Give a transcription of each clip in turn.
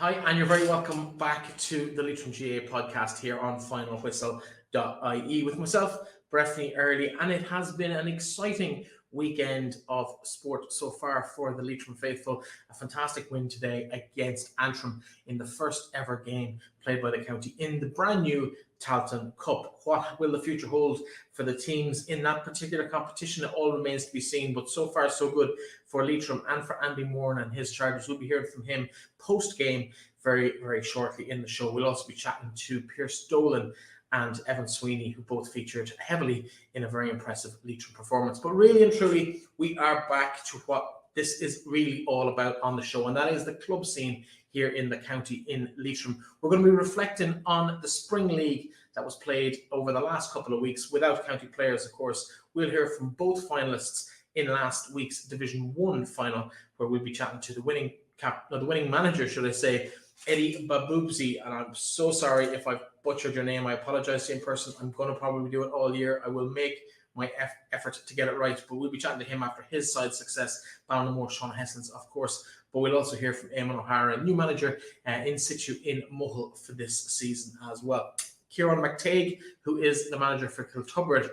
Hi, and you're very welcome back to the Leitrim GAA Podcast here on finalwhistle.ie with myself, Breffney Early, and it has been an exciting weekend of sport so far for the Leitrim faithful. A fantastic win today against Antrim in the first ever game played by the county in the brand new Tailteann Cup. What will the future hold for the teams in that particular competition? It all remains to be seen, but so far so good for Leitrim and for Andy Moran and his Chargers. We'll be hearing from him post-game very, very shortly in the show. We'll also be chatting to Pearse Dolan and Evan Sweeney, who both featured heavily in a very impressive Leitrim performance. But really and truly, we are back to what this is really all about on the show, and that is the club scene here in the county in Leitrim. We're going to be reflecting on the Spring League that was played over the last couple of weeks without county players, of course. We'll hear from both finalists in last week's Division 1 final, where we'll be chatting to the winning manager, should I say, Eddie Bouabbse. And I'm so sorry if I've butchered your name. I apologize to you in person. I'm going to probably do it all year. I will make my effort to get it right, but we'll be chatting to him after his side success. Ballinamore, Sean Hessens, of course, but we'll also hear from Eamon O'Hara, new manager in situ in Mohill for this season as well. Ciaran McTague, who is the manager for Killtubrid,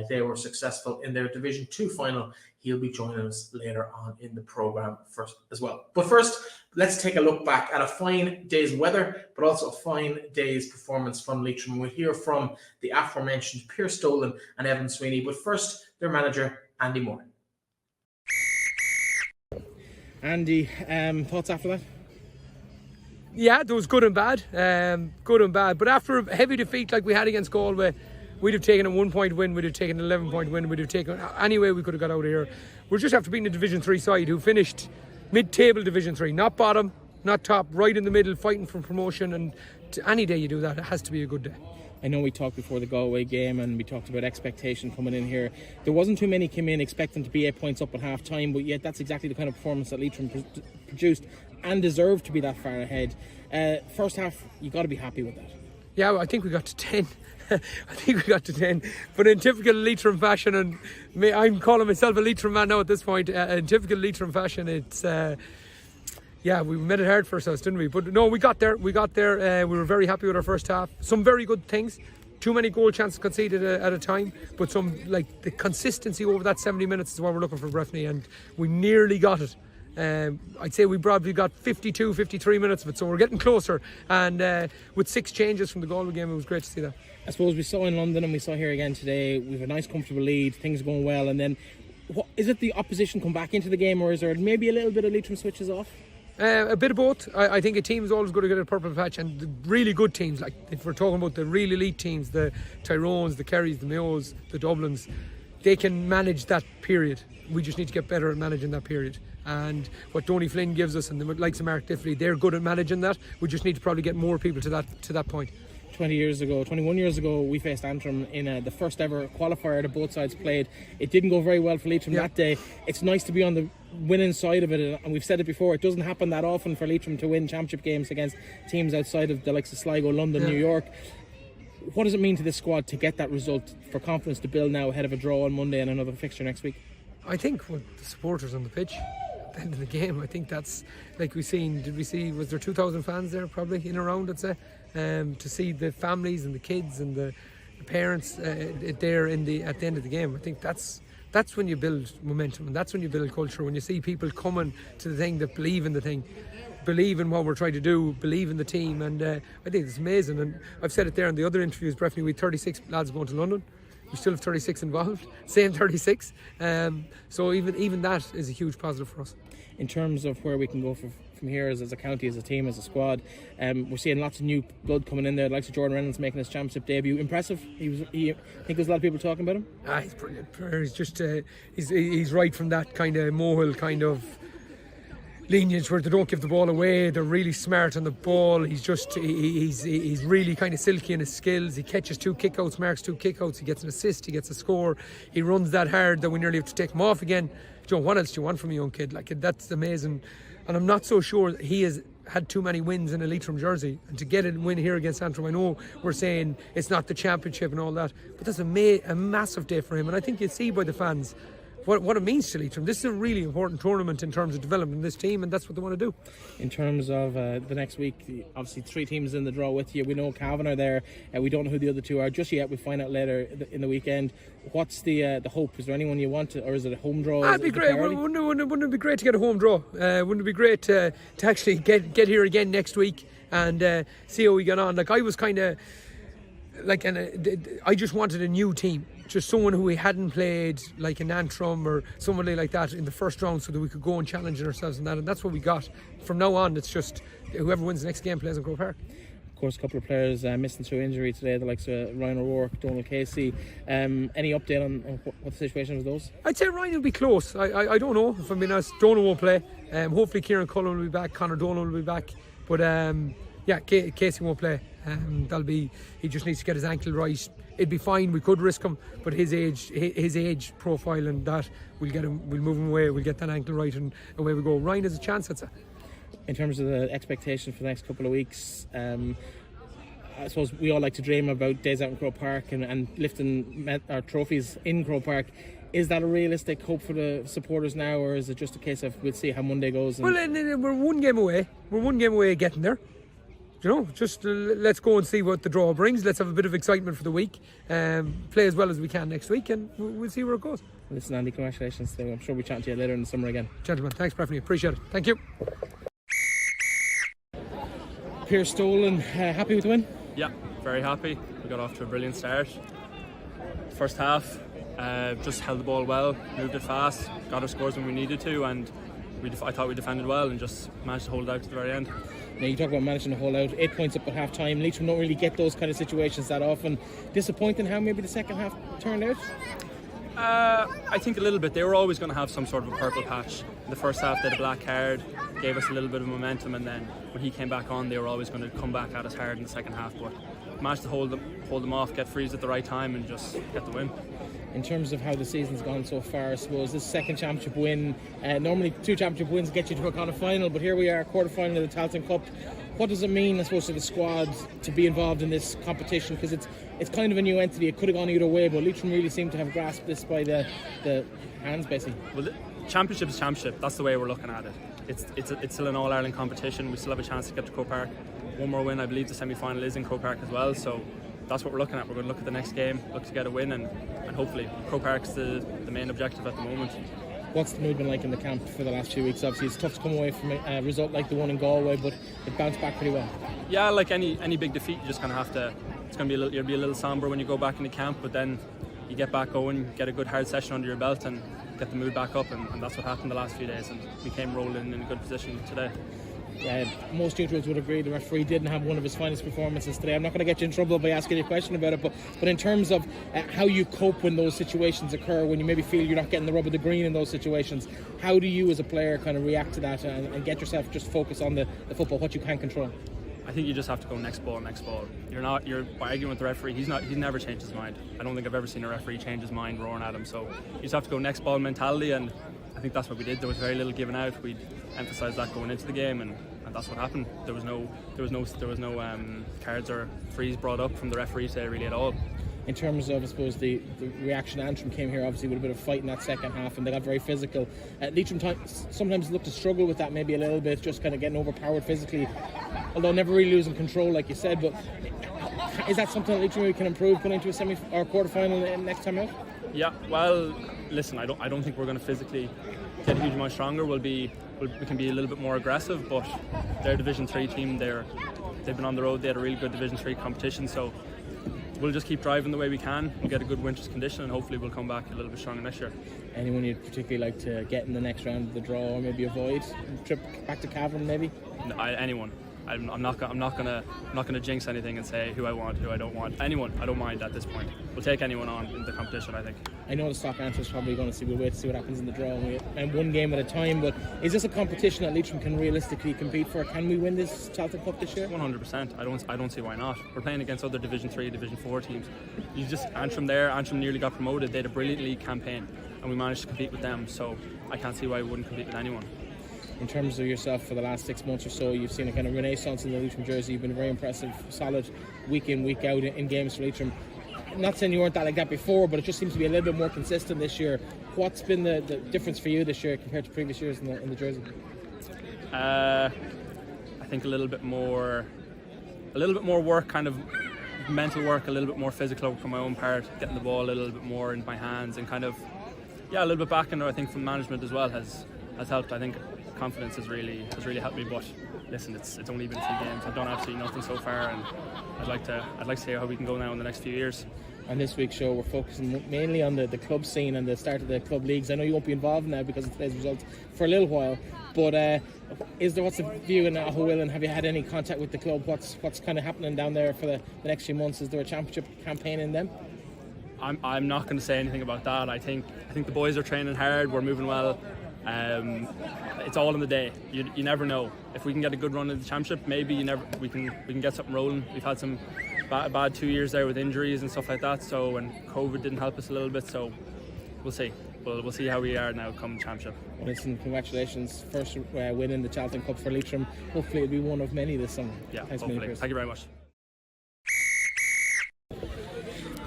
they were successful in their Division 2 final. He'll be joining us later on in the programme first as well. But first, let's take a look back at a fine day's weather, but also a fine day's performance from Leitrim. We'll hear from the aforementioned Pearse Dolan and Evan Sweeney, but first, their manager, Andy Moran. Andy, thoughts after that? Yeah, there was good and bad. But after a heavy defeat like we had against Galway, we'd have taken a 1-point win, we'd have taken an 11-point win, we'd have taken any way we could have got out of here. We're just after beating a Division 3 side who finished mid-table Division 3, not bottom, not top, right in the middle, fighting for promotion. And any day you do that, it has to be a good day. I know we talked before the Galway game and we talked about expectation coming in here. There wasn't too many came in expecting to be 8 points up at half time, but yet that's exactly the kind of performance that Leitrim produced and deserved to be that far ahead. First half, you got to be happy with that. Yeah, well, I think we got to 10. But in typical Leitrim fashion, and I'm calling myself a Leitrim man now at this point, in typical Leitrim fashion, it's... Yeah, we made it hard for ourselves, didn't we? But no, we got there. We were very happy with our first half. Some very good things. Too many goal chances conceded at a time. But some, like, the consistency over that 70 minutes is what we're looking for, Breffney. And we nearly got it. I'd say we probably got 52, 53 minutes of it. So we're getting closer. And with 6 changes from the Galway game, it was great to see that. I suppose we saw in London and we saw here again today, we have a nice comfortable lead. Things are going well. And then, is it the opposition come back into the game, or is there maybe a little bit of Leitrim switches off? A bit of both. I think a team is always going to get a purple patch, and the really good teams, like if we're talking about the really elite teams, the Tyrones, the Kerrys, the Mayos, the Dublins, they can manage that period. We just need to get better at managing that period. And what Donny Flynn gives us, and the likes of Mark Diffley, they're good at managing that. We just need to probably get more people to that point. 21 years ago, we faced Antrim in the first ever qualifier that both sides played. It didn't go very well for Leitrim that day. It's nice to be on the winning side of it, and we've said it before, it doesn't happen that often for Leitrim to win championship games against teams outside of the likes of Sligo, London, New York. What does it mean to this squad to get that result, for confidence to build now ahead of a draw on Monday and another fixture next week? I think with the supporters on the pitch at the end of the game, I think that's like was there 2,000 fans there probably in around, I'd say, to see the families and the kids and the parents there at the end of the game. I think that's when you build momentum, and that's when you build culture, when you see people coming to the thing that believe in the thing, believe in what we're trying to do, believe in the team. And I think it's amazing. And I've said it there in the other interviews, Breffney, we had 36 lads going to London. We still have 36 involved, same 36. So even that is a huge positive for us. In terms of where we can go from here as a county, as a team, as a squad, we're seeing lots of new blood coming in there, like Jordan Reynolds making his championship debut. Impressive. I think there's a lot of people talking about him. He's brilliant. He's just he's right from that kind of Mohill kind of lineage where they don't give the ball away. They're really smart on the ball. He's really kind of silky in his skills. He catches 2 kickouts, marks 2 kickouts. He gets an assist. He gets a score. He runs that hard that we nearly have to take him off again. Joe, what else do you want from a young kid? Like, that's amazing. And I'm not so sure that he has had too many wins in a Leitrim jersey. And to get a win here against Antrim, I know we're saying it's not the championship and all that, but that's a massive day for him. And I think you see by the fans, what it means to Leitrim. This is a really important tournament in terms of developing this team, and that's what they want to do. In terms of the next week, obviously 3 teams in the draw with you. We know Cavan are there, and we don't know who the other 2 are just yet. We find out later in the weekend. What's the hope? Is there anyone you want to, or is it a home draw? It'd be great. Wouldn't it be great to get a home draw? Wouldn't it be great to actually get here again next week and see how we get on? Like, I was kind of like, I just wanted a new team. Just someone who we hadn't played, like in Antrim or somebody like that in the first round, so that we could go and challenge ourselves in that, and that's what we got. From now on, it's just whoever wins the next game plays in Croke Park. Of course, a couple of players missing through injury today, the likes of Ryan O'Rourke, Donald Casey. Any update on what the situation was those? I'd say Ryan will be close. I don't know, if I'm being honest. Donald won't play. Hopefully Ciaran Cullen will be back, Conor Dolan will be back, but Casey won't play. He just needs to get his ankle right. It'd be fine, we could risk him, but his age profile and that, we'll move him away, we'll get that ankle right, and away we go. Ryan has a chance, I'd say. In terms of the expectation for the next couple of weeks, I suppose we all like to dream about days out in Croke Park and lifting our trophies in Croke Park. Is that a realistic hope for the supporters now, or is it just a case of we'll see how Monday goes? Well, we're one game away. We're one game away getting there. You know, just let's go and see what the draw brings. Let's have a bit of excitement for the week. Play as well as we can next week, and we'll see where it goes. Listen, Andy, congratulations. I'm sure we'll chat to you later in the summer again. Gentlemen, thanks, Breffney. Appreciate it. Thank you. Pearse Dolan, happy with the win? Yeah, very happy. We got off to a brilliant start. First half, just held the ball well, moved it fast, got our scores when we needed to, and I thought we defended well and just managed to hold it out to the very end. Now, you talk about managing to hold out, 8 points up at half time. Leitrim don't really get those kind of situations that often. Disappointing how maybe the second half turned out? I think a little bit. They were always going to have some sort of a purple patch. In the first half, they had a black card, gave us a little bit of momentum, and then when he came back on, they were always going to come back at us hard in the second half. But managed to hold them off, get frees at the right time, and just get the win. In terms of how the season's gone so far, I suppose this second championship win, normally 2 championship wins get you to a kind of final, but here we are, quarter-final of the Tailteann Cup. What does it mean, I suppose, to the squad to be involved in this competition? Because it's kind of a new entity. It could have gone either way, but Leitrim really seem to have grasped this by the hands, basically. Well, the championship is championship. That's the way we're looking at it. It's still an All-Ireland competition. We still have a chance to get to Croke Park. One more win, I believe the semi-final is in Croke Park as well, so that's what we're looking at. We're going to look at the next game, look to get a win, and hopefully Croke Park's the main objective at the moment. What's the mood been like in the camp for the last few weeks? Obviously, it's tough to come away from a result like the one in Galway, but it bounced back pretty well. Yeah, like any big defeat, you just kind of have to. It's going to be you'll be a little somber when you go back into camp, but then you get back going, get a good hard session under your belt, and get the mood back up, and that's what happened the last few days, and we came rolling in a good position today. Most neutrals would agree the referee didn't have one of his finest performances today. I'm not going to get you in trouble by asking you a question about it, but in terms of how you cope when those situations occur, when you maybe feel you're not getting the rub of the green in those situations, how do you as a player kind of react to that and get yourself just focus on the football, what you can control? I think you just have to go next ball. You're arguing with the referee. He's never changed his mind. I don't think I've ever seen a referee change his mind roaring at him. So you just have to go next ball mentality, and I think that's what we did. There was very little giving out. We emphasised that going into the game, and that's what happened. There was no cards or frees brought up from the referee today really at all. In terms of, I suppose, the reaction Antrim came here obviously with a bit of fight in that second half, and they got very physical. Leitrim sometimes look to struggle with that maybe a little bit, just kind of getting overpowered physically, although never really losing control like you said. But is that something that Leitrim can improve going into a semi or quarter final next time out? Yeah, well, listen, I don't think we're going to physically get a huge amount stronger. We can be a little bit more aggressive, but they're a Division 3 team. They've been on the road. They had a really good Division 3 competition, so we'll just keep driving the way we can. We'll get a good winter's condition, and hopefully we'll come back a little bit stronger next year. Anyone you'd particularly like to get in the next round of the draw, or maybe avoid? Trip back to Cavan, maybe? Anyone. I'm not gonna jinx anything and say who I want, who I don't want. Anyone, I don't mind at this point. We'll take anyone on in the competition, I think. I know the stock answer is probably going to see. We'll wait to see what happens in the draw and one game at a time. But is this a competition that Leitrim can realistically compete for? Can we win this Tailteann Cup this year? 100%. I don't see why not. We're playing against other Division 3, Division 4 teams. Antrim nearly got promoted. They had a brilliant league campaign, and we managed to compete with them. So I can't see why we wouldn't compete with anyone. In terms of yourself for the last 6 months or so, you've seen a kind of renaissance in the Leitrim jersey. You've been very impressive, solid week in, week out in games for Leitrim. Not saying you weren't that like that before, but it just seems to be a little bit more consistent this year. What's been the difference for you this year compared to previous years in the jersey? I think a little bit more work, kind of mental work, a little bit more physical for my own part, getting the ball a little bit more in my hands, and kind of a little bit back in there. I think from management as well has helped. I think confidence has really helped me. But listen, it's only been 3 games. I've done absolutely nothing so far, and I'd like to see how we can go now in the next few years. On this week's show, we're focusing mainly on the club scene and the start of the club leagues. I know you won't be involved now because of today's results for a little while, but what's the view in Mohill, and have you had any contact with the club? What's kind of happening down there for the next few months? Is there a championship campaign in them? I'm not going to say anything about that. I think the boys are training hard. We're moving well. It's all in the day. You never know. If we can get a good run in the championship, maybe we can get something rolling. We've had some bad 2 years there with injuries and stuff like that. So, and COVID didn't help us a little bit. So we'll see. We'll see how we are now come championship. Well, listen, congratulations. First win in the Tailteann Cup for Leitrim. Hopefully it'll be one of many this summer. Yeah, thanks, hopefully. Thank you very much.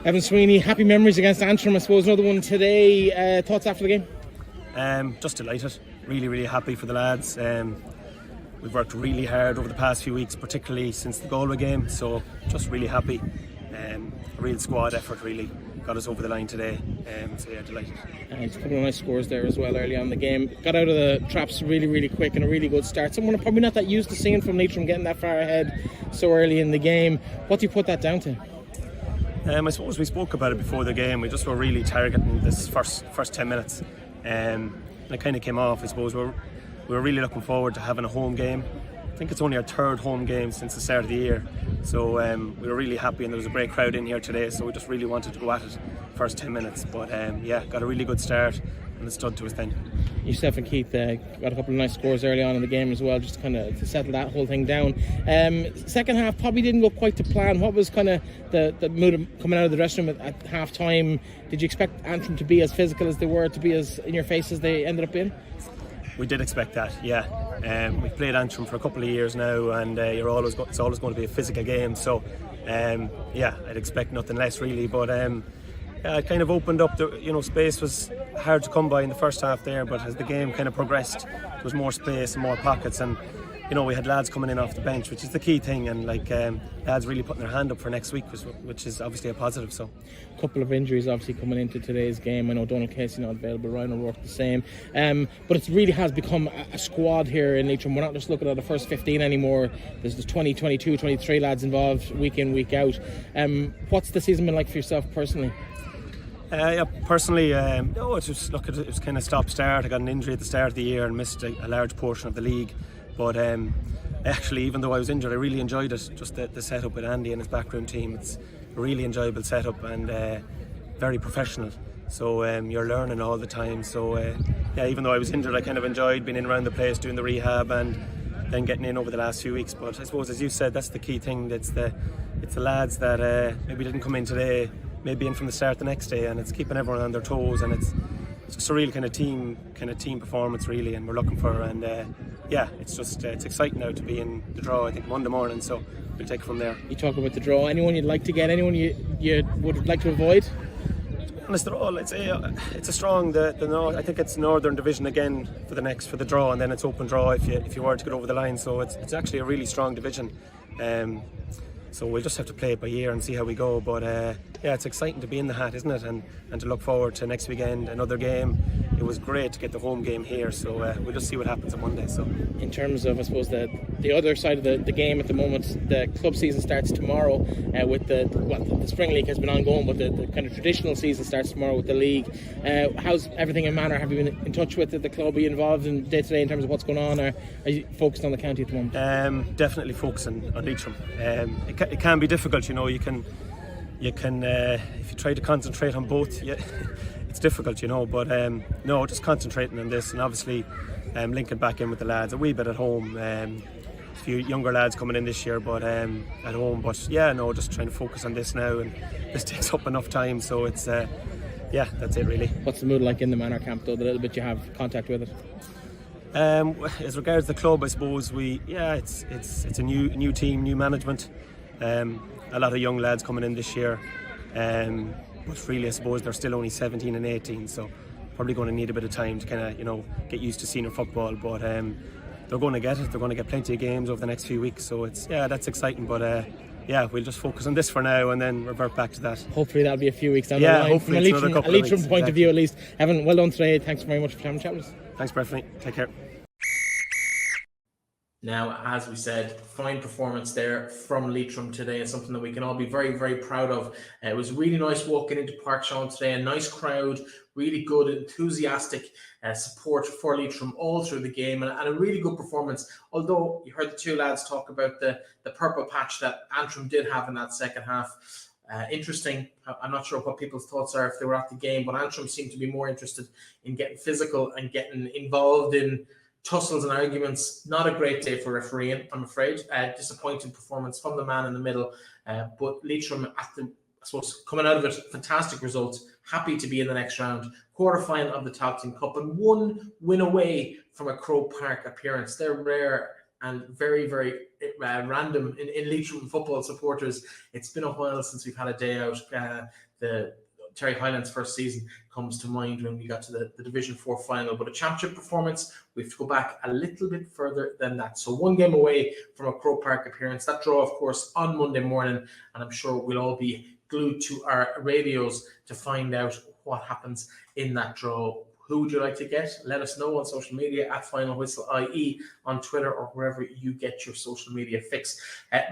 Evan Sweeney, happy memories against Antrim. I suppose another one today. Thoughts after the game? Just delighted. Really happy for the lads. We've worked really hard over the past few weeks, particularly since the Galway game. So just really happy. A real squad effort really got us over the line today. So yeah, delighted. And a couple of nice scores there as well early on in the game. Got out of the traps really quick and a really good start. Someone I'm probably not that used to seeing from Leitrim getting that far ahead so early in the game. What do you put that down to? I suppose we spoke about it before the game. We just were really targeting this first 10 minutes. And it kind of came off. I suppose we were really looking forward to having a home game. I think it's only our 3rd home game since the start of the year. So we were really happy, and there was a great crowd in here today. So we just really wanted to go at it first 10 minutes. But got a really good start, and it stood to us then. Yourself and Keith got a couple of nice scores early on in the game as well, just to kind of to settle that whole thing down. Second half probably didn't go quite to plan. What was kind of the mood coming out of the dressing room at half time? Did you expect Antrim to be as physical as they were, to be as in your face as they ended up being? We did expect that, yeah. We've played Antrim for a couple of years now, and it's always going to be a physical game. So I'd expect nothing less really. But it kind of opened up. Space was hard to come by in the first half there, but as the game kind of progressed, there was more space and more pockets, and we had lads coming in off the bench, which is the key thing, and lads really putting their hand up for next week, which is obviously a positive. So, a couple of injuries obviously coming into today's game. I know Donald Casey not available, Ryan O'Rourke the same, but it really has become a squad here in Leitrim. We're not just looking at the first 15 anymore. There's 20, 22, 23 lads involved week in, week out. What's the season been like for yourself personally? Personally, it was kind of stop-start. I got an injury at the start of the year and missed a large portion of the league. But actually, even though I was injured, I really enjoyed it. Just the setup with Andy and his backroom team. It's a really enjoyable setup and very professional. So you're learning all the time. So even though I was injured, I kind of enjoyed being in around the place, doing the rehab, and then getting in over the last few weeks. But I suppose, as you said, that's the key thing. It's the lads that maybe didn't come in today, maybe in from the start the next day, and it's keeping everyone on their toes, and it's just a real kind of team performance really, and we're looking for, and it's exciting now to be in the draw. I think Monday morning, so we'll take it from there. You talk about the draw. Anyone you'd like to get? Anyone you would like to avoid? Honest, they're all. It's a strong. I think it's Northern Division again for the draw, and then it's open draw if you were to get over the line. So it's actually a really strong division. So we'll just have to play it by ear and see how we go. But it's exciting to be in the hat, isn't it? And to look forward to next weekend, another game. It was great to get the home game here. So we'll just see what happens on Monday. So in terms of, I suppose, the other side of the game at the moment, the club season starts tomorrow with the Spring League has been ongoing, but the kind of traditional season starts tomorrow with the league. How's everything in Manor? Have you been in touch with the club? Are you involved in day to day in terms of what's going on, or are you focused on the county at the moment? Definitely focusing on Leitrim. It can be difficult, you can if you try to concentrate on both, it's difficult, but no, just concentrating on this, and obviously linking back in with the lads a wee bit at home. A few younger lads coming in this year, but at home. But just trying to focus on this now, and this takes up enough time, so it's that's it really. What's the mood like in the Manor camp, though, the little bit you have contact with it? As regards the club, I suppose it's a new team, new management. A lot of young lads coming in this year, but really I suppose they're still only 17 and 18, so probably going to need a bit of time to kind of get used to senior football, but they're going to get it. They're going to get plenty of games over the next few weeks, so that's exciting. But we'll just focus on this for now and then revert back to that. Hopefully that'll be a few weeks down the line. From a Leitrim point of view, at least. Evan, well done today. Thanks very much for coming chat with us. Thanks, Bethany. Take care. Now, as we said, fine performance there from Leitrim today, and something that we can all be very, very proud of. It was really nice walking into Park Sean today, a nice crowd, really good, enthusiastic support for Leitrim all through the game, and a really good performance. Although you heard the two lads talk about the purple patch that Antrim did have in that second half. Interesting. I'm not sure what people's thoughts are if they were at the game, but Antrim seemed to be more interested in getting physical and getting involved in tussles and arguments. Not a great day for refereeing, I'm afraid. Disappointing performance from the man in the middle. But Leitrim, coming out of it, fantastic result. Happy to be in the next round. Quarterfinal of the Tailteann Cup and one win away from a Croke Park appearance. They're rare and very, very random in Leitrim football supporters. It's been a while since we've had a day out. The Terry Highland's first season comes to mind when we got to the Division 4 final, but a championship performance, we have to go back a little bit further than that. So one game away from a Croke Park appearance. That draw, of course, on Monday morning, and I'm sure we'll all be glued to our radios to find out what happens in that draw. Who would you like to get? Let us know on social media at Final Whistle IE on Twitter or wherever you get your social media fix.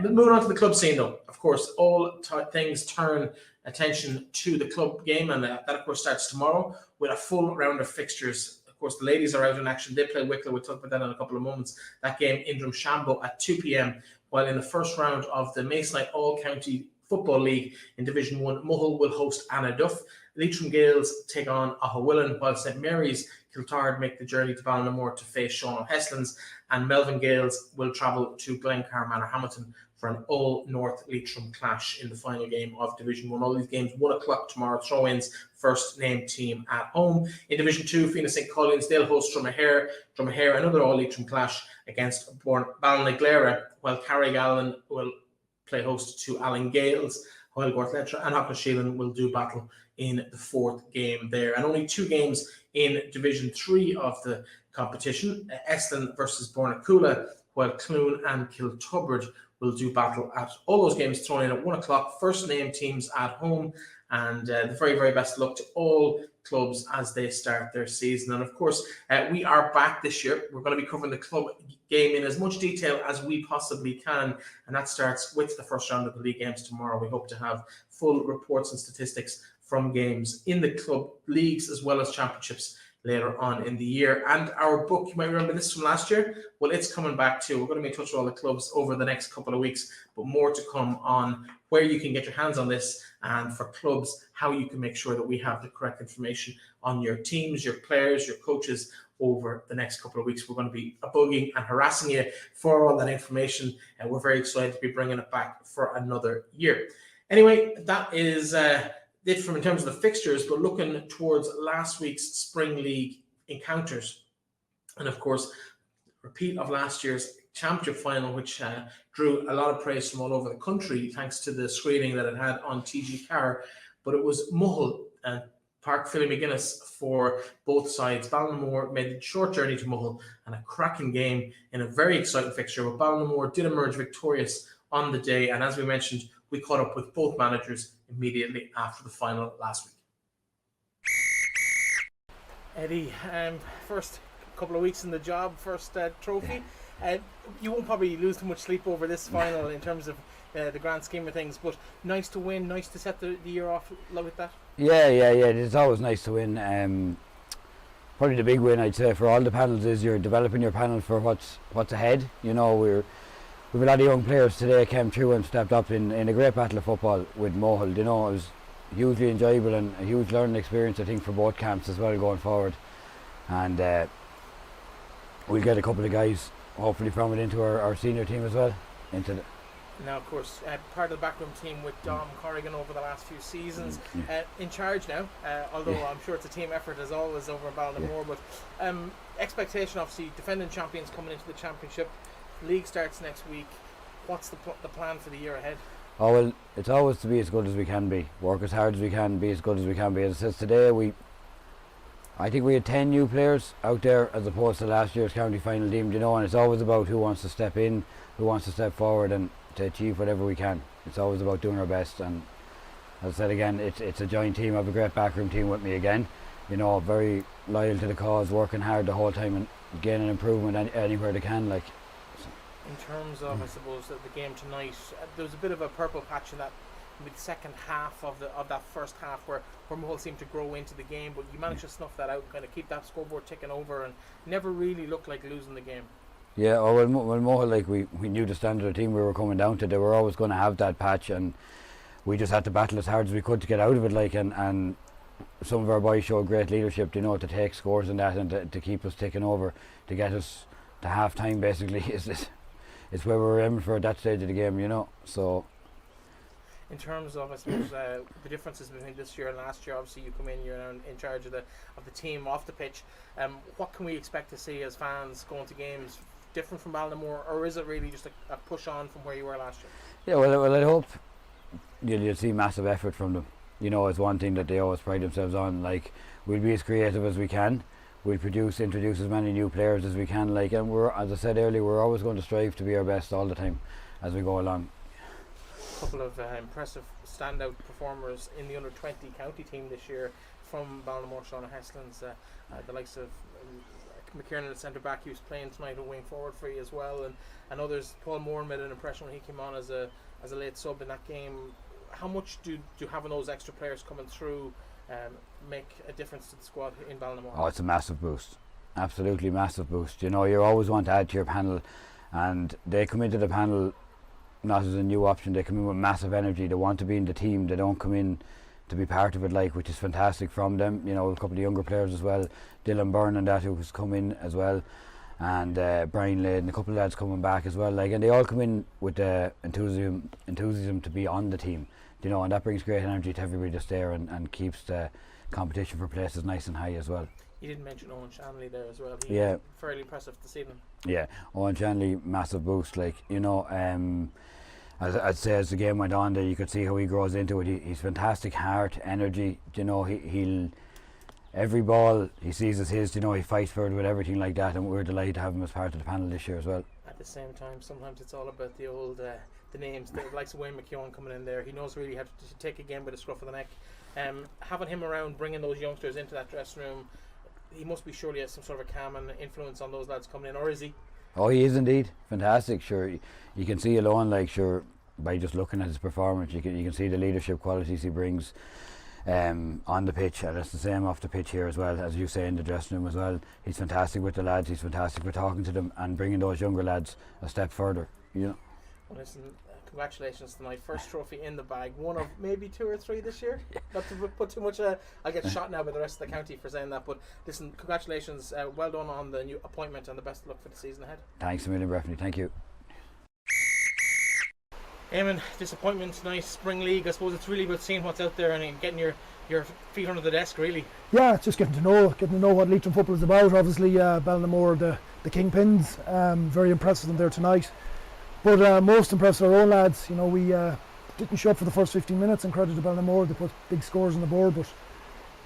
Moving on to the club scene, though. Of course, all things turn attention to the club game, and that of course starts tomorrow with a full round of fixtures. Of course, the ladies are out in action. They play Wicklow. We'll talk about that in a couple of moments. That game in Drumshanbo at 2 p.m, while in the first round of the Masonite All-County Football League in Division 1, Mohill will host Anaduff. Leitrim Gaels take on Ahowillan, while St Mary's Kiltubrid make the journey to Ballinamore to face Sean O'Heslins, and Melvin Gaels will travel to Glencar Manor Hamilton for an all-North Leitrim clash in the final game of Division 1. All these games, 1 o'clock tomorrow, throw-ins, first named team at home. In Division 2, Fianna St. Collins, they'll host Drumahare, another all-Leitrim clash against Ballinaglara, while Carrigallen will play host to Allen Gales, while Gortletra and Auckland will do battle in the fourth game there. And only 2 games in Division 3 of the competition. Estlin versus Bornacoola, while Clune and Killtubrid will do battle at all those games thrown in at 1 o'clock. First name teams at home, and the very, very best luck to all clubs as they start their season. And of course, we are back this year. We're going to be covering the club game in as much detail as we possibly can, and that starts with the first round of the league games tomorrow. We hope to have full reports and statistics from games in the club leagues as well as championships later on in the year. And our book, you might remember this from last year, well, it's coming back too. We're going to be in touch with all the clubs over the next couple of weeks, but more to come on where you can get your hands on this, and for clubs, how you can make sure that we have the correct information on your teams, your players, your coaches over the next couple of weeks. We're going to be bugging and harassing you for all that information, and we're very excited to be bringing it back for another year. Anyway, that is it from in terms of the fixtures, but looking towards last week's Spring League encounters, and of course, repeat of last year's championship final, which drew a lot of praise from all over the country thanks to the screening that it had on TG Carr. But it was Mohill and Park Philly McGuinness for both sides. Ballinamore made the short journey to Mohill, and a cracking game in a very exciting fixture. But Ballinamore did emerge victorious on the day, and as we mentioned, we caught up with both managers immediately after the final last week. Eddie, first couple of weeks in the job, first trophy. You won't probably lose too much sleep over this final in terms of the grand scheme of things, but nice to win, nice to set the year off with that. Yeah. It's always nice to win. Probably the big win, I'd say, for all the panels is you're developing your panel for what's ahead. You know, we've a lot of young players today came through and stepped up in a great battle of football with Mohill. You know, it was hugely enjoyable and a huge learning experience, I think, for both camps as well going forward. And we'll get a couple of guys hopefully from it into our senior team as well. Now, of course, part of the backroom team with Dom Corrigan over the last few seasons, in charge now, although I'm sure it's a team effort as always over Ballinamore, but expectation, obviously, defending champions coming into the championship. League starts next week. What's the plan for the year ahead? Oh, well, it's always to be as good as we can be. Work as hard as we can, be as good as we can be. As it says today, I think we had 10 new players out there as opposed to last year's county final team, you know, and it's always about who wants to step in, who wants to step forward and to achieve whatever we can. It's always about doing our best, and as I said again, it's a joint team. I have a great backroom team with me again, you know, very loyal to the cause, working hard the whole time and gaining improvement anywhere they can. Like, in terms of, I suppose, the game tonight, there was a bit of a purple patch in that mid-second half of that first half where Mohill seemed to grow into the game, but you managed to snuff that out, kind of keep that scoreboard ticking over, and never really looked like losing the game. Yeah, well, Mohill, like we knew the standard of team we were coming down to. They were always going to have that patch, and we just had to battle as hard as we could to get out of it. Like, and some of our boys showed great leadership, you know, to take scores and that, and to keep us ticking over, to get us to half time. Basically, is where we were aiming for at that stage of the game, you know. So, in terms of, I suppose, the differences between this year and last year, obviously you come in, you're now in charge of the team off the pitch. What can we expect to see as fans going to games different from Ballinamore, or is it really just a push on from where you were last year? Yeah, well I hope you'll see massive effort from them. You know, it's one thing that they always pride themselves on. Like, we'll be as creative as we can. We'll introduce as many new players as we can. Like, and we're, as I said earlier, we're always going to strive to be our best all the time as we go along. Couple of impressive standout performers in the under-20 county team this year from Ballinamore. Shauna Heslin's, the likes of McKiernan at centre back, he was playing tonight a wing forward for you as well, and others. Paul Moore made an impression when he came on as a late sub in that game. How much do having those extra players coming through make a difference to the squad in Ballinamore? Oh, it's a massive boost, absolutely massive boost. You know, you always want to add to your panel, and they come into the panel not as a new option. They come in with massive energy. They want to be in the team. They don't come in to be part of it, like, which is fantastic from them. You know, a couple of younger players as well, Dylan Byrne and that, who's come in as well, and Brian Lade and a couple of lads coming back as well. Like, and they all come in with enthusiasm to be on the team. You know, and that brings great energy to everybody that's there, and keeps the competition for places nice and high as well. You didn't mention Owen Shanley there as well. Yeah, was fairly impressive this evening. Yeah, Owen Shanley, massive boost. Like, you know, as I'd say, as the game went on there, you could see how he grows into it. He's fantastic heart, energy. You know, he'll every ball he sees as his. You know, he fights for it with everything like that, and we're delighted to have him as part of the panel this year as well. At the same time, sometimes it's all about the old the names. The likes of Wayne McKeown coming in there, he knows really how to take a game by the scruff of the neck. Having him around, bringing those youngsters into that dressing room, he must be surely has some sort of a calming influence on those lads coming in, or is he? Oh, he is indeed fantastic. Sure, you can see alone, like, sure, by just looking at his performance, you can see the leadership qualities he brings on the pitch, and it's the same off the pitch here as well, as you say, in the dressing room as well. He's fantastic with the lads. He's fantastic with talking to them and bringing those younger lads a step further. You know. Well, listen, congratulations tonight. First trophy in the bag. One of maybe 2 or 3 this year. Not to put too much. I'll get shot now by the rest of the county for saying that. But listen, congratulations. Well done on the new appointment, and the best of luck for the season ahead. Thanks a million, Breffney. Thank you. Eamon, disappointment tonight, Spring League. I suppose it's really about seeing what's out there and getting your feet under the desk, really. Yeah, it's just getting to know what Leitrim football is about. Obviously, Ballinamore, the Kingpins, very impressed with them there tonight. But most impressed with our own lads. You know, we didn't show up for the first 15 minutes, and credit to Ballinamore. They put big scores on the board, but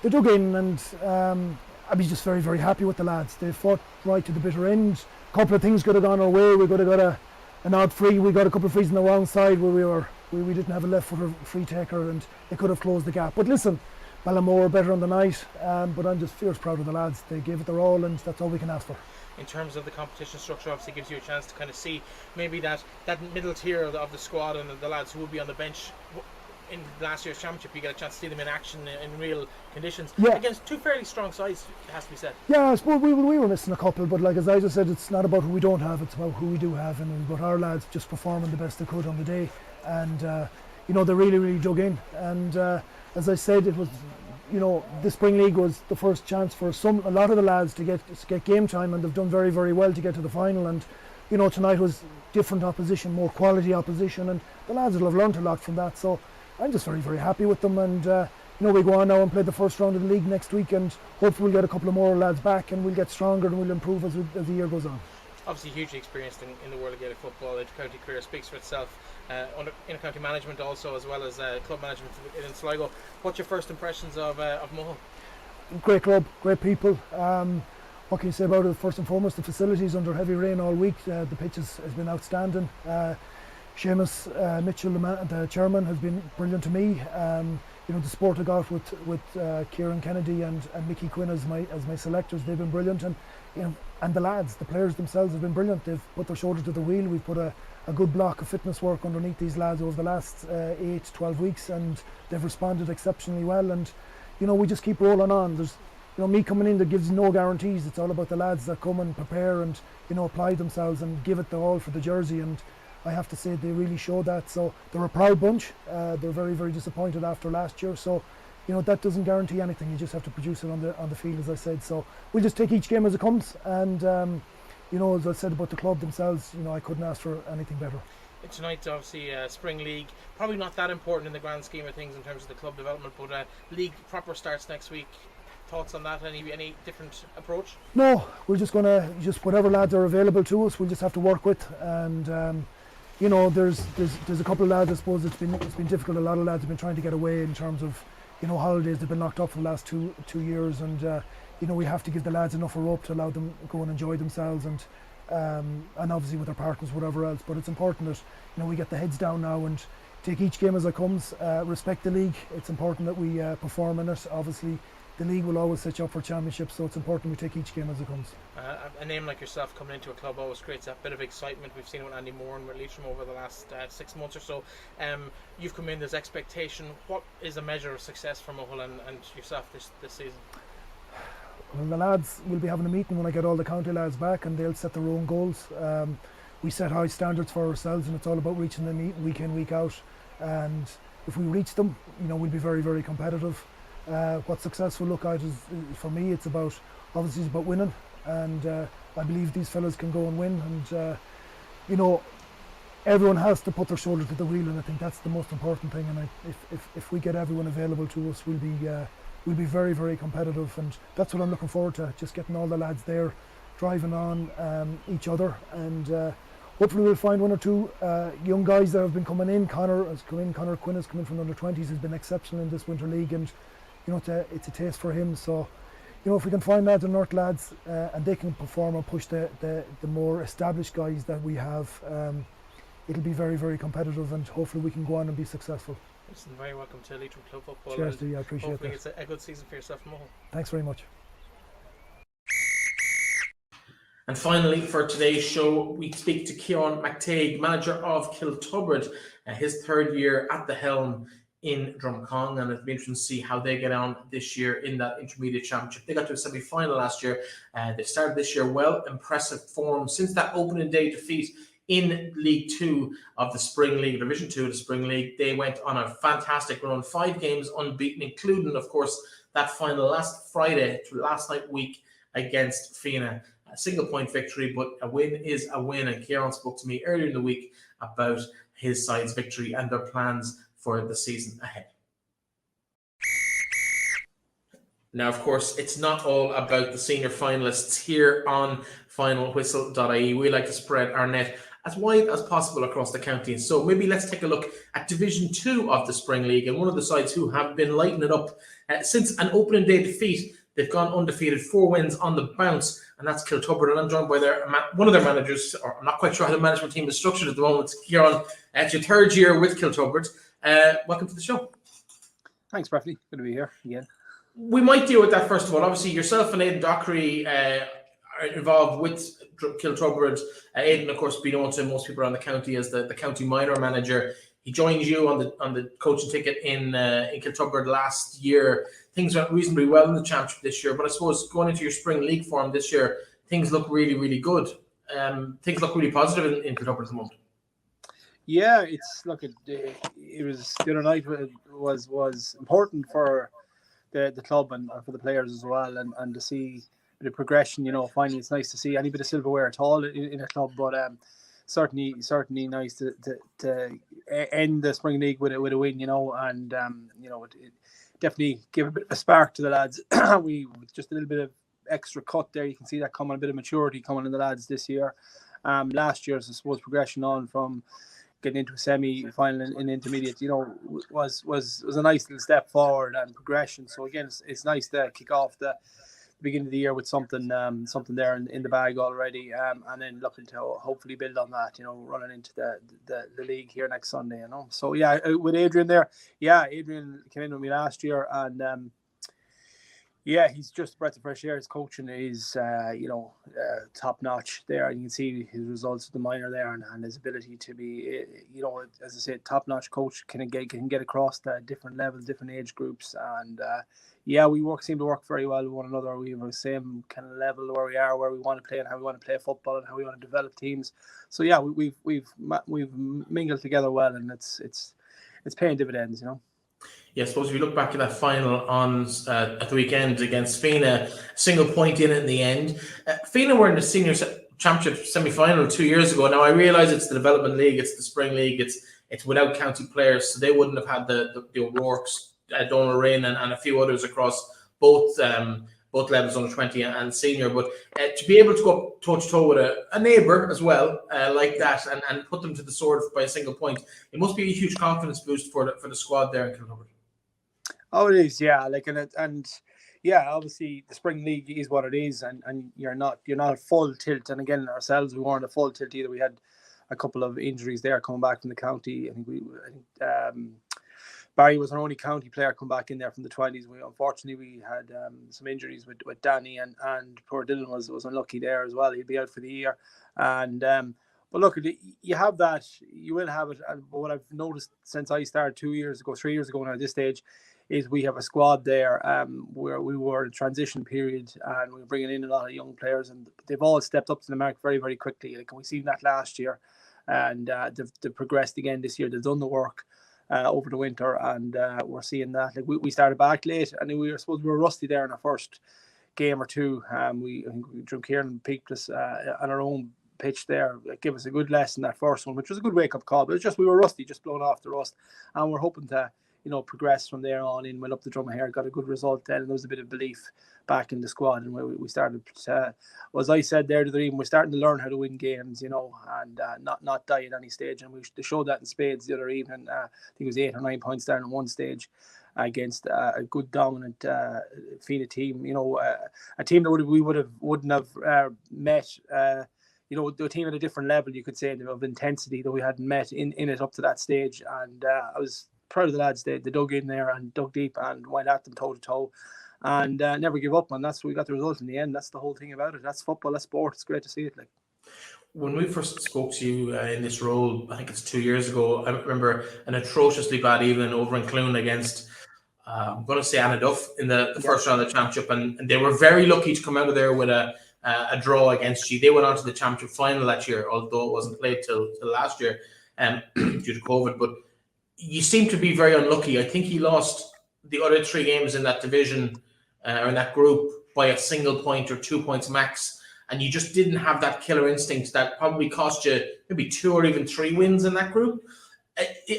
they dug in, and I'd be just very, very happy with the lads. They fought right to the bitter end. A couple of things could have gone our way. We could have got an odd free. We got a couple of frees on the wrong side where we didn't have a left footer free taker, and they could have closed the gap. But listen, Ballinamore better on the night, but I'm just fierce proud of the lads. They gave it their all, and that's all we can ask for. In terms of the competition structure, obviously gives you a chance to kind of see maybe that middle tier of the squad and the lads who will be on the bench in last year's championship. You get a chance to see them in action in real conditions, against 2 fairly strong sides, it has to be said. Yeah, I suppose we were missing a couple, but like as I just said, it's not about who we don't have, it's about who we do have, and about our lads just performing the best they could on the day. And you know, they really, really dug in, and as I said, it was, you know, the Spring League was the first chance for a lot of the lads to get game time, and they've done very, very well to get to the final. And you know, tonight was different opposition, more quality opposition, and the lads will have learned a lot from that. So I'm just very, very happy with them. And you know, we go on now and play the first round of the league next week, and hopefully we'll get a couple of more lads back, and we'll get stronger and we'll improve as the year goes on. Obviously hugely experienced in the world of Gaelic football. Inter-county career speaks for itself. Inter-county management also, as well as club management in Sligo. What's your first impressions of Mohill? great club, great people. What can you say about it? First and foremost, the facilities under heavy rain all week. The pitch has been outstanding. Seamus Mitchell, the chairman, has been brilliant to me. The support I got with Ciaran Kennedy and Mickey Quinn as my selectors, they've been brilliant, and and the lads, the players themselves have been brilliant. They've put their shoulder to the wheel. We've put a good block of fitness work underneath these lads over the last 8-12 weeks, and they've responded exceptionally well. And we just keep rolling on. There's me coming in, that gives no guarantees. It's all about the lads that come and prepare and apply themselves and give it the all for the jersey, and I have to say they really show that. So they're a proud bunch. They're very, very disappointed after last year, so that doesn't guarantee anything. You just have to produce it on the field, as I said. So we'll just take each game as it comes, and as I said about the club themselves, I couldn't ask for anything better. Tonight, obviously, Spring League, probably not that important in the grand scheme of things in terms of the club development, but League proper starts next week. Thoughts on that? Any different approach? No, we're just going to whatever lads are available to us, we'll just have to work with. And there's a couple of lads, I suppose it's been difficult. A lot of lads have been trying to get away in terms of holidays. They've been locked up for the last two years, and we have to give the lads enough of a rope to allow them go and enjoy themselves, and obviously with their partners, whatever else. But it's important that we get the heads down now and take each game as it comes. Respect the league. It's important that we perform in it. Obviously, the league will always set you up for championships, so it's important we take each game as it comes. A name like yourself coming into a club always creates a bit of excitement. We've seen it with Andy Moran with Leitrim over the last 6 months or so. You've come in, there's expectation. What is a measure of success for Mohill and yourself this season? Well, the lads will be having a meeting when I get all the county lads back, and they'll set their own goals. We set high standards for ourselves, and it's all about reaching them week in, week out. And if we reach them, we'll be very, very competitive. What success will look like is, for me, it's about winning, and I believe these fellas can go and win, and everyone has to put their shoulder to the wheel, and I think that's the most important thing. And if we get everyone available to us, we'll be very, very competitive, and that's what I'm looking forward to, just getting all the lads there driving on each other, and hopefully we'll find one or two young guys that have been coming in. Connor Quinn has come in from the under-20s, has been exceptional in this winter league, and it's a taste for him. So if we can find lads and North lads and they can perform and push the more established guys that we have, it'll be very, very competitive, and hopefully we can go on and be successful. Listen, very welcome to Leitrim Club Football. Cheers to you, I appreciate that. Hopefully it's a good season for yourself and Mohill. Thanks very much. And finally, for today's show, we speak to Ciaran McTague, manager of Killtubrid, his third year at the helm in Drumcong, and it'll be interesting to see how they get on this year in that intermediate championship. They got to a semi-final last year. They started this year well, impressive form since that opening day defeat in League 2 of the Spring League, Division 2 of the Spring League. They went on a fantastic run, 5 games unbeaten, including, of course, that final last night week against Fianna. A single-point victory, but a win is a win, and Ciaran spoke to me earlier in the week about his side's victory and their plans for the season ahead. Now, of course, it's not all about the senior finalists here on finalwhistle.ie. We like to spread our net as wide as possible across the county. So maybe let's take a look at Division 2 of the Spring League, and one of the sides who have been lighting it up since an opening day defeat. They've gone undefeated, 4 wins on the bounce, and that's Killtubber. And I'm joined by one of their managers, or I'm not quite sure how the management team is structured at the moment. Ciaran, it's your third year with Killtubber. Welcome to the show. Thanks, Breffley. Good to be here again. We might deal with that first of all. Obviously, yourself and Aidan Dockery are involved with Killtubber. Aidan, of course, being known to most people around the county as the county minor manager. He joined you on the coaching ticket in Killtubber last year. Things went reasonably well in the championship this year, but I suppose going into your spring league form this year, things look really, really good. Things look really positive in Killtubber at the moment. Yeah, it was the other night was important for the club and for the players as well, and to see the progression. Finally, it's nice to see any bit of silverware at all in a club, but certainly nice to end the spring league with a win. And it definitely give a bit of a spark to the lads. We just a little bit of extra cut there. You can see that coming, a bit of maturity coming in the lads this year. Last year's, I suppose, progression on from getting into a semi-final in intermediate, was a nice little step forward and progression. So again, it's nice to kick off the beginning of the year with something there in the bag already, and then looking to hopefully build on that, running into the league here next Sunday, So yeah, with Adrian there, Adrian came in with me last year, and he's just a breath of fresh air. His coaching is top notch there, and you can see his results with the minor there, and his ability to be as I said, top notch coach can get across the different levels, different age groups, and we seem to work very well with one another. We have the same kind of level where we are, where we want to play, and how we want to play football, and how we want to develop teams. So yeah, we've mingled together well, and it's paying dividends, Yeah, I suppose if you look back at that final on at the weekend against Fianna, single point in the end. Fianna were in the senior championship semi-final 2 years ago. Now I realise it's the development league, it's the spring league, it's without county players, so they wouldn't have had the O'Rourke's, Donald Rain and a few others across both levels, under 20 and senior. But to be able to go toe-to-toe with a neighbour as well, like that, and put them to the sword by a single point, it must be a huge confidence boost for the squad there in Killtubber. Oh, it is, yeah. Obviously the spring league is what it is, and you're not at full tilt. And again, ourselves, we weren't at full tilt either. We had a couple of injuries there coming back from the county. I think Barry was our only county player come back in there from the 20s. Unfortunately we had some injuries with Danny, and poor Dylan was unlucky there as well. He'll be out for the year. And but look, you have that, you will have it. And what I've noticed since I started 3 years ago now at this stage, is we have a squad there where we were in a transition period, and we were bringing in a lot of young players, and they've all stepped up to the mark very, very quickly. Like, we seen that last year, and they've progressed again this year. They've done the work over the winter, and we're seeing that. Like, we started back late, and we were rusty there in our first game or two. I think we drew Ciaran peaked us on our own pitch there. It gave us a good lesson, that first one, which was a good wake-up call. But it's just we were rusty, just blown off the rust, and we're hoping to progress from there on in. Went up the Drumahare, got a good result then, and there was a bit of belief back in the squad, and we started as I said there to the team, we're starting to learn how to win games, and not die at any stage, and they showed that in spades the other evening. I think it was 8 or 9 points down at one stage against a good dominant Fianna team, a team that wouldn't have met the team at a different level, you could say, of intensity that we hadn't met in it up to that stage. And I was proud of the lads. They dug in there and dug deep and went at them toe to toe, and never give up. And that's we got the result in the end. That's the whole thing about it. That's football. That's sport. It's great to see it. Like, when we first spoke to you in this role, I think it's 2 years ago, I remember an atrociously bad evening over in Clune against I'm going to say Anna Duff in the first round of the championship, and they were very lucky to come out of there with a draw against you. They went on to the championship final that year, although it wasn't played till last year due to COVID. But you seem to be very unlucky. I think he lost the other 3 games in that division or in that group by a single point or 2 points max, and you just didn't have that killer instinct that probably cost you maybe 2 or even 3 wins in that group.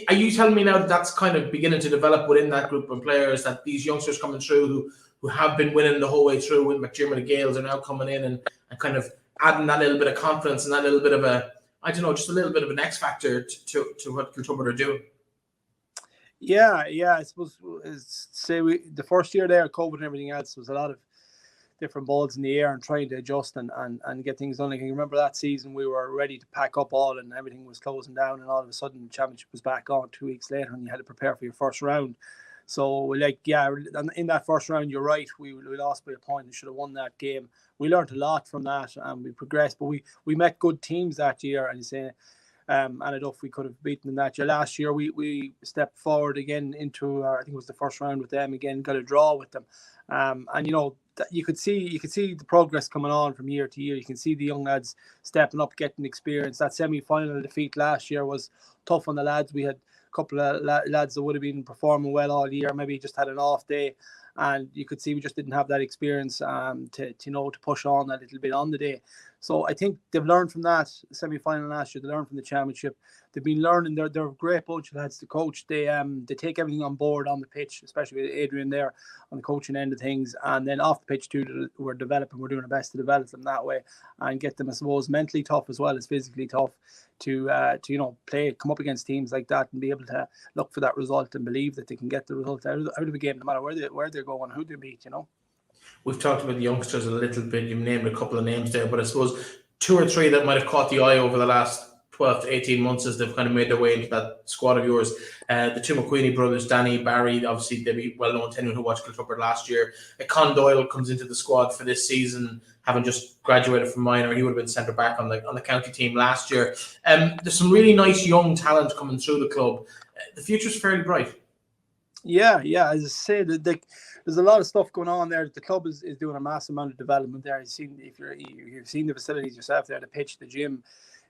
Are you telling me now that that's kind of beginning to develop within that group of players, that these youngsters coming through who have been winning the whole way through with McDermott and Gales are now coming in and kind of adding that little bit of confidence and that little bit of just a little bit of an X factor to what Killtubber are doing? Yeah, I suppose the first year there, COVID and everything else, was a lot of different balls in the air and trying to adjust and get things done. Like, I remember that season we were ready to pack up all and everything was closing down, and all of a sudden the championship was back on 2 weeks later and you had to prepare for your first round. So in that first round, you're right, we lost by a point and should have won that game. We learned a lot from that and we progressed, but we met good teams that year, and you say Anna Duff we could have beaten in that year. Last year we stepped forward again into I think it was the first round with them again, got a draw with them, and you could see the progress coming on from year to year. You can see the young lads stepping up, getting experience. That semi-final defeat last year was tough on the lads. We had a couple of lads that would have been performing well all year, maybe just had an off day, and you could see we just didn't have that experience to push on a little bit on the day. So I think they've learned from that semi-final last year. They learned from the championship. They've been learning. They're a great bunch of lads to coach. They take everything on board on the pitch, especially with Adrian there on the coaching end of things. And then off the pitch too, we're developing. We're doing our best to develop them that way and get them, I suppose, mentally tough as well as physically tough to come up against teams like that and be able to look for that result and believe that they can get the result out of a game, no matter where they're going, who they meet. We've talked about the youngsters a little bit. You've named a couple of names there, but I suppose 2 or 3 that might have caught the eye over the last 12 to 18 months as they've kind of made their way into that squad of yours. The 2 McQueenie brothers, Danny, Barry, obviously they'll be well known to anyone who watched Killtubber last year. Con Doyle comes into the squad for this season, having just graduated from minor. He would have been centre back on the county team last year. There's some really nice young talent coming through the club. The future's fairly bright. Yeah. As I say, there's a lot of stuff going on there. The club is doing a massive amount of development there. You've seen the facilities yourself there, the pitch, the gym,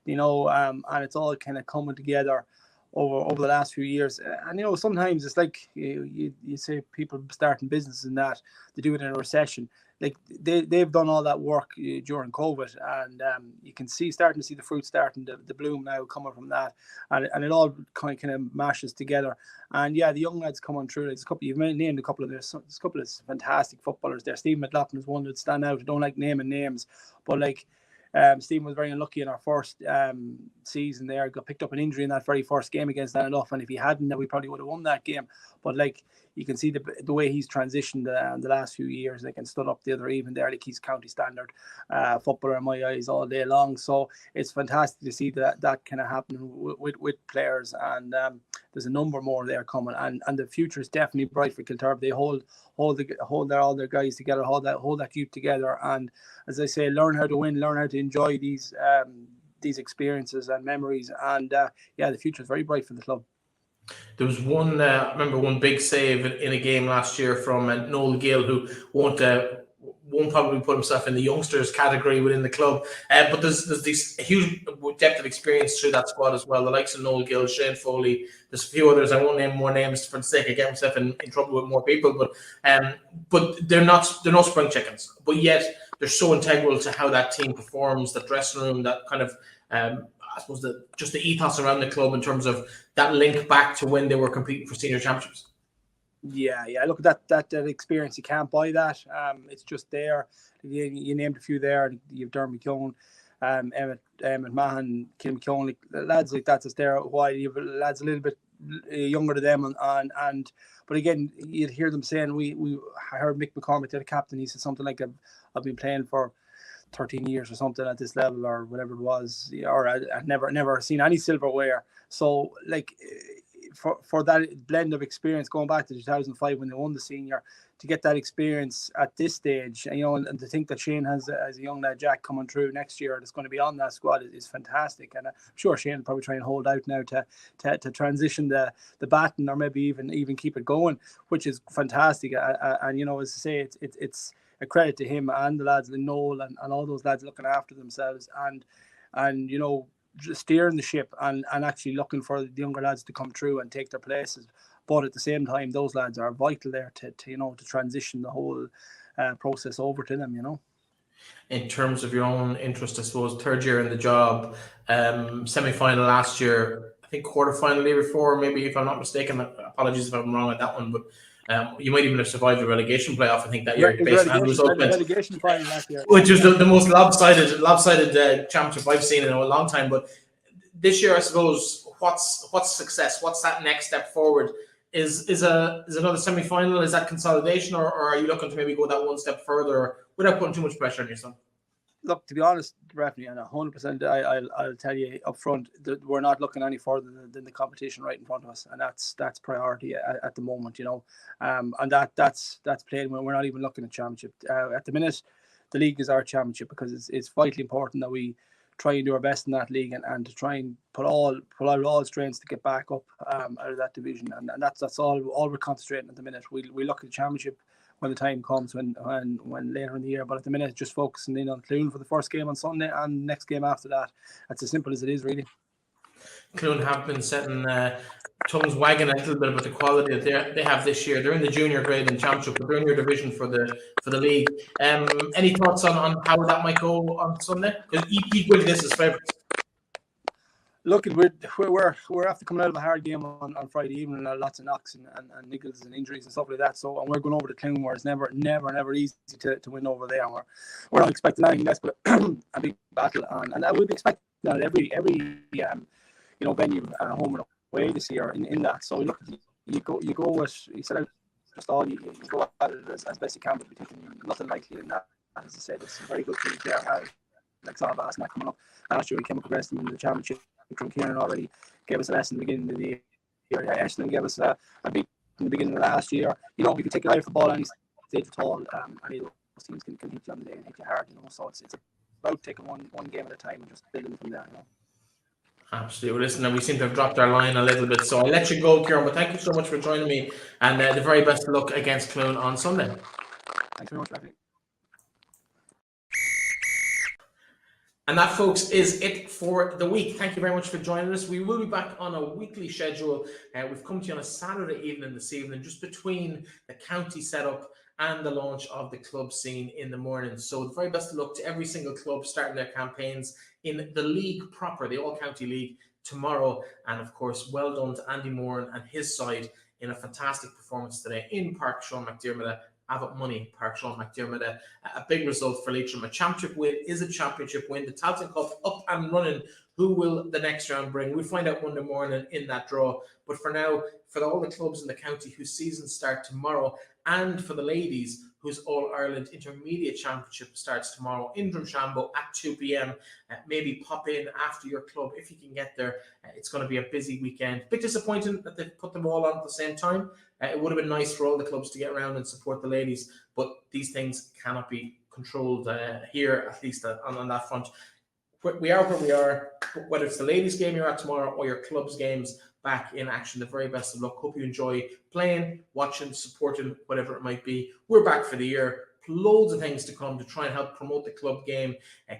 and it's all kind of coming together over the last few years. And sometimes it's like you say people starting business and that they do it in a recession. Like they've done all that work during COVID, and you can starting to see the fruit starting to bloom now coming from that, and it all kind of mashes together. And the young lads come on through. You've named a couple of there's a couple of fantastic footballers there. Stephen McLaughlin is one that stand out. I don't like naming names, but Stephen was very unlucky in our first season there. Got picked up an injury in that very first game against Landoff, and if he hadn't, we probably would have won that game. But you can see the way he's transitioned the last few years, and stood up the other even there. He's county standard footballer in my eyes all day long. So it's fantastic to see that kind of happening with players, and there's a number more there coming, and the future is definitely bright for Killtubber. They hold all their guys together, hold that youth together, and as I say, learn how to win, learn how to enjoy these experiences and memories, and the future is very bright for the club. There was one, I remember one big save in a game last year from Noel Gill, who won't probably put himself in the youngsters category within the club. But there's this huge depth of experience through that squad as well. The likes of Noel Gill, Shane Foley, there's a few others. I won't name more names for the sake of getting myself in trouble with more people. But they're no spring chickens. But yet they're so integral to how that team performs, the dressing room, that kind of I suppose just the ethos around the club in terms of that link back to when they were competing for senior championships. Yeah. Look at that experience. You can't buy that. It's just there. You named a few there. You've Dermot McKeown, Emmett Mahan, Kim McKeown, lads like that's there. Why you've lads a little bit younger than them, and but again, you'd hear them saying I heard Mick McCormick, the captain. He said something like, "I've been playing for 13 years or something at this level," or whatever it was, or I've never seen any silverware. So for that blend of experience going back to 2005 when they won the senior, to get that experience at this stage, and to think that Shane has a young lad Jack coming through next year that's going to be on that squad is fantastic. And I'm sure Shane will probably try and hold out now to transition the baton, or maybe even keep it going, which is fantastic. And as I say, it's a credit to him and the lads like Noel and all those lads looking after themselves and just steering the ship and actually looking for the younger lads to come through and take their places. But at the same time, those lads are vital there to transition the whole process over to them. In terms of your own interest, I suppose, third year in the job, semi-final last year, I think quarter-final the year before, maybe, if I'm not mistaken. Apologies if I'm wrong on that one, but you might even have survived the relegation playoff, I think, that year, based on the result. Relegation final that year, which was the most lopsided championship I've seen in a long time. But this year, I suppose, what's success? What's that next step forward? Is another semi-final? Is that consolidation, or are you looking to maybe go that one step further without putting too much pressure on yourself? Look, to be honest, Breffney, and 100%, I'll tell you up front that we're not looking any further than the competition right in front of us, and that's priority at the moment, and that's playing when we're not even looking at championship at the minute. The league is our championship because it's vitally important that we try and do our best in that league and to try and pull out all strengths to get back up out of that division, and that's all we're concentrating at the minute. We look at the championship when the time comes, when later in the year, but at the minute just focusing in on Clune for the first game on Sunday and next game after that. That's as simple as it is, really. Clune have been setting tongues wagging a little bit about the quality that they have this year. They're in the junior grade in championship, but they're in your division for the league. Any thoughts on how that might go on Sunday? Because each win this is favourites. Look, we're after coming out of a hard game on Friday evening, lots of knocks and niggles and injuries and stuff like that. So, and we're going over to Clune, where it's never easy to win over there. And we're not expecting anything less but a big battle, and I would be expecting that every venue home and away this year in that. So look, you go with, you said just all you go at it as best you can, but we're thinking nothing likely in that. As I said, it's a very good team there. Like Saffrons not coming up. Last year we came across them in the championship. Ciaran already gave us a lesson in the beginning of the year. Ashton gave us a beat in the beginning of last year. You know, we can take your eye off the ball any stage at all. Any of those teams can hit you on the day and hit you hard. You know, so it's about taking one game at a time and just building from there. You know. Absolutely. Well, listen, we seem to have dropped our line a little bit, so I'll let you go, Ciaran. But thank you so much for joining me, and the very best of luck against Clune on Sunday. Thanks very much, Rafi. And that, folks, is it for the week. Thank you very much for joining us. We will be back on a weekly schedule. We've come to you on a Saturday evening this evening, just between the county setup and the launch of the club scene in the morning. So the very best of luck to every single club starting their campaigns in the league proper, the All-County League, tomorrow. And, of course, well done to Andy Moran and his side in a fantastic performance today in Park Sean McDermott. Abbott Money, Park Sean McDermott, a big result for Leitrim. A championship win is a championship win. The Tailteann Cup up and running. Who will the next round bring? We'll find out Monday morning in that draw. But for now, for all the clubs in the county whose seasons start tomorrow, and for the ladies whose All-Ireland Intermediate Championship starts tomorrow in Drumshanbo at 2 p.m. Maybe pop in after your club if you can get there. It's going to be a busy weekend. A bit disappointing that they've put them all on at the same time. It would have been nice for all the clubs to get around and support the ladies, but these things cannot be controlled here, at least on that front. We are where we are, whether it's the ladies' game you're at tomorrow or your club's games back in action. The very best of luck. Hope you enjoy playing, watching, supporting, whatever it might be. We're back for the year. Loads of things to come to try and help promote the club game.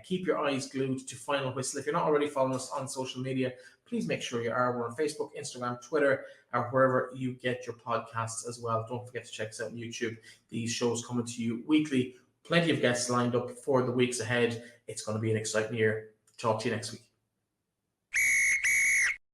Keep your eyes glued to Final Whistle. If you're not already following us on social media, please make sure you are. We're on Facebook, Instagram, Twitter, or wherever you get your podcasts as well. Don't forget to check us out on YouTube. These shows coming to you weekly. Plenty of guests lined up for the weeks ahead. It's going to be an exciting year. Talk to you next week.